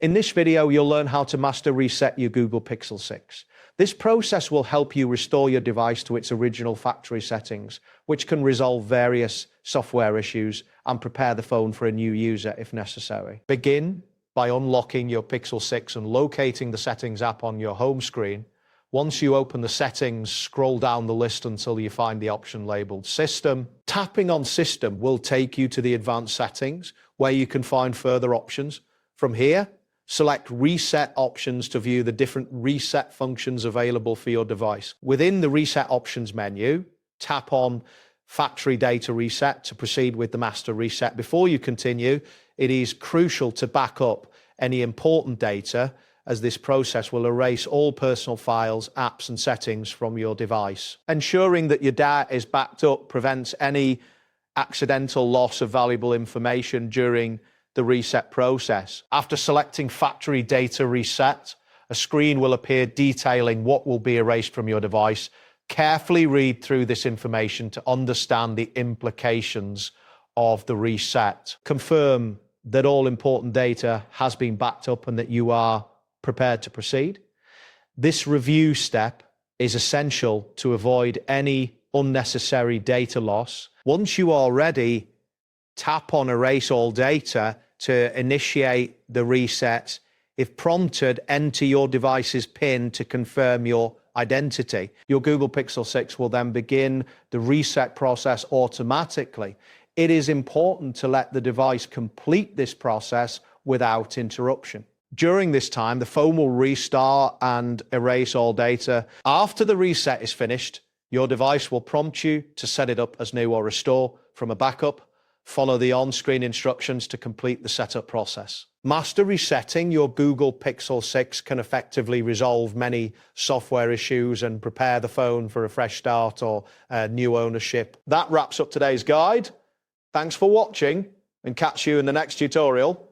In this video, you'll learn how to master reset your Google Pixel 6. This process will help you restore your device to its original factory settings, which can resolve various software issues and prepare the phone for a new user if necessary. Begin by unlocking your Pixel 6 and locating the Settings app on your home screen. Once you open the settings, scroll down the list until you find the option labeled System. Tapping on System will take you to the advanced settings, where you can find further options. From here, select Reset options to view the different reset functions available for your device. Within the Reset options menu, tap on Factory Data Reset to proceed with the master reset. Before you continue, it is crucial to back up any important data, as this process will erase all personal files, apps, and settings from your device. Ensuring that your data is backed up prevents any accidental loss of valuable information during the reset process. After selecting Factory Data Reset, a screen will appear detailing what will be erased from your device. Carefully read through this information to understand the implications of the reset. Confirm that all important data has been backed up and that you are prepared to proceed. This review step is essential to avoid any unnecessary data loss. Once you are ready, tap on Erase All Data to initiate the reset. If prompted, enter your device's PIN to confirm your identity. Your Google Pixel 6 will then begin the reset process automatically. It is important to let the device complete this process without interruption. During this time, the phone will restart and erase all data. After the reset is finished, your device will prompt you to set it up as new or restore from a backup. Follow the on-screen instructions to complete the setup process. Master resetting your Google Pixel 6 can effectively resolve many software issues and prepare the phone for a fresh start or new ownership. That wraps up today's guide. Thanks for watching, and catch you in the next tutorial.